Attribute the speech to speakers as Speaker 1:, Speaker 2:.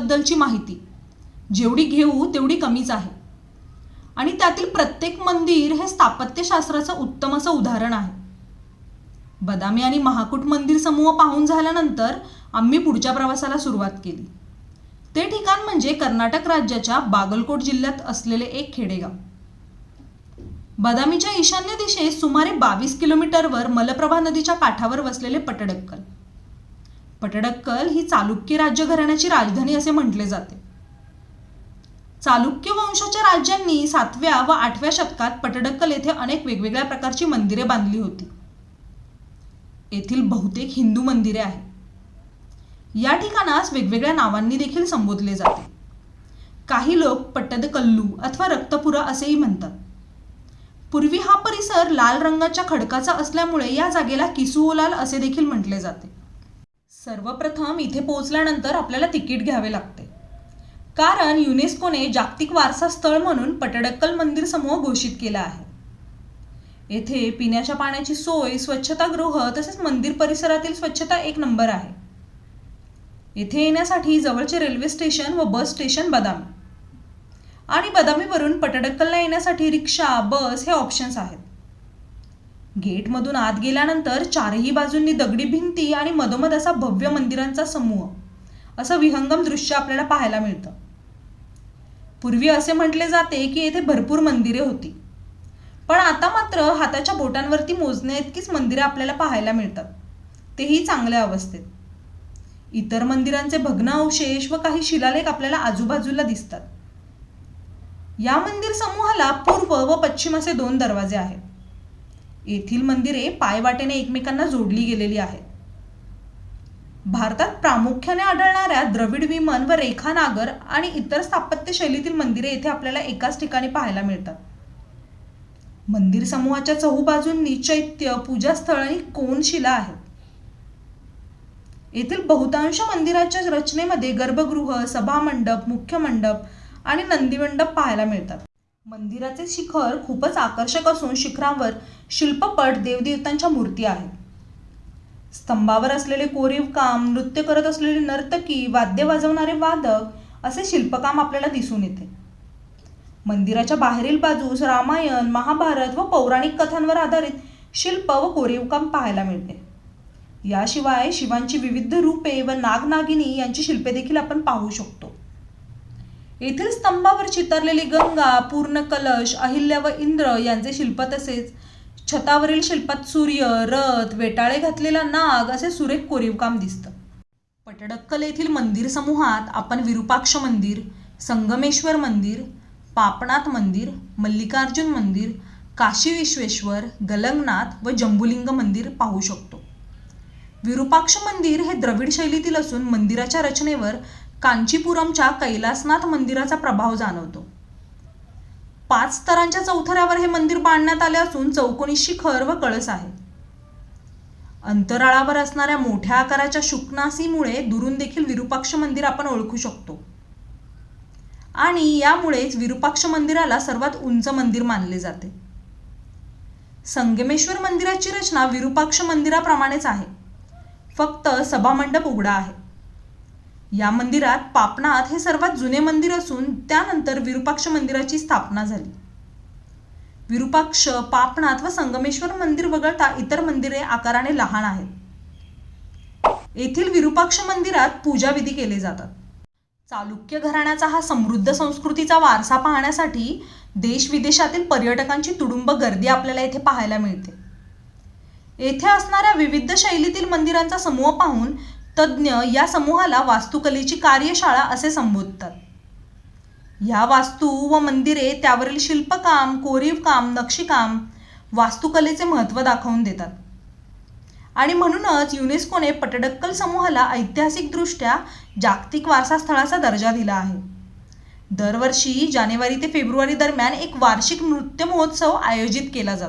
Speaker 1: मंदिराबद्दलची माहिती जेवढी घेऊ तेवढी कमीच आहे आणि त्यातील प्रत्येक मंदिर हे स्थापत्यशास्त्राचं उत्तम असं उदाहरण आहे. बदामी आणि महाकूट मंदिर समूह पाहून झाल्यानंतर आम्ही पुढच्या प्रवासाला सुरुवात केली. ते ठिकाण म्हणजे कर्नाटक राज्याच्या बागलकोट जिल्ह्यात असलेले एक खेडेगाव. बदामीच्या ईशान्य दिशेस सुमारे 22 किलोमीटरवर मलप्रभा नदीच्या काठावर वसलेले पटडक्कल. पटडक्कल ही चालुक्य राज्य घराण्याची राजधानी असे म्हटले जाते. चालुक्य वंशाच्या राज्यांनी 7व्या व 8व्या शतकात पटडक्कल येथे अनेक वेगवेगळ्या प्रकारची मंदिरे बांधली होती. येथील बहुतेक हिंदू मंदिरे आहेत. या ठिकाणास वेगवेगळ्या नावांनी देखील संबोधले जाते. काही लोक पट्टदकल्लू अथवा रक्तपुरा असेही म्हणतात. पूर्वी हा परिसर लाल रंगाच्या खडकाचा असल्यामुळे या जागेला किसुओलाल असे देखील म्हटले जाते. सर्वप्रथम इथे पोहोचल्यानंतर आपल्याला तिकीट घ्यावे लागते, कारण युनेस्कोने जागतिक वारसा स्थळ म्हणून पटडक्कल मंदिर समूह घोषित केला आहे. येथे पिण्याच्या पाण्याची सोय, स्वच्छतागृह तसेच मंदिर परिसरातील स्वच्छता एक नंबर आहे. येथे येण्यासाठी जवळचे रेल्वे स्टेशन व बस स्टेशन बदामी आणि बदामीवरून पटडक्कलला येण्यासाठी रिक्षा, बस हे ऑप्शन्स आहेत. गेटमधून आत गेल्यानंतर चारही बाजूंनी दगडी भिंती आणि मधोमध असा भव्य मंदिरांचा समूह असं विहंगम दृश्य आपल्याला पाहायला मिळतं. पूर्वी असे म्हटले जाते की येथे भरपूर मंदिरे होती, पण आता मात्र हाताच्या बोटांवरती मोजण्या इतकीच मंदिरे आपल्याला पाहायला मिळतात, तेही चांगल्या अवस्थेत. इतर मंदिरांचे भग्न अवशेष व काही शिलालेख आपल्याला आजूबाजूला दिसतात. या मंदिर समूहाला पूर्व व पश्चिम असे 2 दरवाजे आहेत. येथील मंदिरे पायवाटेने एकमेकांना जोडली गेलेली आहेत. भारतात प्रामुख्याने आढळणाऱ्या द्रविड विमन व रेखा नागर आणि इतर स्थापत्य शैलीतील मंदिरे येथे आपल्याला एकाच ठिकाणी पाहायला मिळतात. मंदिर समूहाच्या चहूबाजूंनी चैत्य, पूजास्थळ आणि कोनशिला आहेत. येथील बहुतांश मंदिराच्या रचनेमध्ये गर्भगृह, सभामंडप, मुख्य मंडप आणि नंदीमंडप पाहायला मिळतात. मंदिराचे शिखर खूपच आकर्षक असून शिखरावर शिल्पपट, देवदेवतांच्या मूर्ती आहेत. स्तंभावर असलेले कोरीव काम, नृत्य करत असलेले नर्तकी, वाद्य वाजवणारे वादक असे शिल्पकाम आपल्याला दिसून येते. मंदिराच्या बाहेरील बाजूस रामायण, महाभारत व पौराणिक कथांवर आधारित शिल्प व कोरीवकाम पाहायला मिळते. याशिवाय शिवांची विविध रूपे व नागनागिनी यांची शिल्पे देखील आपण पाहू शकतो. येथील स्तंभावर चितारलेली गंगा, पूर्ण कलश, अहिल्या व इंद्र यांचे शिल्प तसेच छतावरील शिल्पात सूर्य, रथ, वेटाळे घातलेला नाग असे सुरेख कोरीवकाम दिसतं. पटडक्कल येथील मंदिर समूहात आपण विरूपाक्ष मंदिर, संगमेश्वर मंदिर, पापनाथ मंदिर, मल्लिकार्जुन मंदिर, काशी विश्वेश्वर, गलंगनाथ व जंबुलिंग मंदिर पाहू शकतो. विरूपाक्ष मंदिर हे द्रविड शैलीतील असून मंदिराच्या रचनेवर कांचीपुरमच्या कैलासनाथ मंदिराचा प्रभाव जाणवतो. 5 स्तरांच्या चौथऱ्यावर हे मंदिर बांधण्यात आले असून चौकोनी शिखर व कळस आहे. अंतराळावर असणाऱ्या मोठ्या आकाराच्या शुकनासीमुळे दुरून देखील विरूपाक्ष मंदिर आपण ओळखू शकतो आणि यामुळेच विरूपाक्ष मंदिराला सर्वात उंच मंदिर मानले जाते. संगमेश्वर मंदिराची रचना विरूपाक्ष मंदिराप्रमाणेच आहे, फक्त सभामंडप उघडा आहे. या मंदिरात पापनाथ हे सर्वात जुने मंदिर असून त्यानंतर विरूपाक्ष मंदिराची स्थापना झाली. विरूपाक्ष, पापनाथ व संगमेश्वर मंदिर वगळता इतर मंदिरे आकाराने लहान आहेत. येथील विरूपाक्ष मंदिरात पूजाविधी केले जातात. चालुक्य घराण्याचा हा समृद्ध संस्कृतीचा वारसा पाहण्यासाठी देश विदेशातील पर्यटकांची तुडुंब गर्दी आपल्याला येथे पाहायला मिळते. येथे असणाऱ्या विविध शैलीतील मंदिरांचा समूह पाहून तज्ज्ञ या समूहाला वास्तुकलेची कार्यशाळा असे संबोधतात. ह्या वास्तू व मंदिरे त्यावरील शिल्पकाम, कोरीवकाम, नक्षीकाम वास्तुकलेचे महत्त्व दाखवून देतात आणि म्हणूनच युनेस्कोने पटडक्कल समूहाला ऐतिहासिकदृष्ट्या जागतिक वारसा स्थळाचा दर्जा दिला आहे. दरवर्षी जानेवारी ते फेब्रुवारी दरम्यान एक वार्षिक नृत्य महोत्सव आयोजित केला जातो.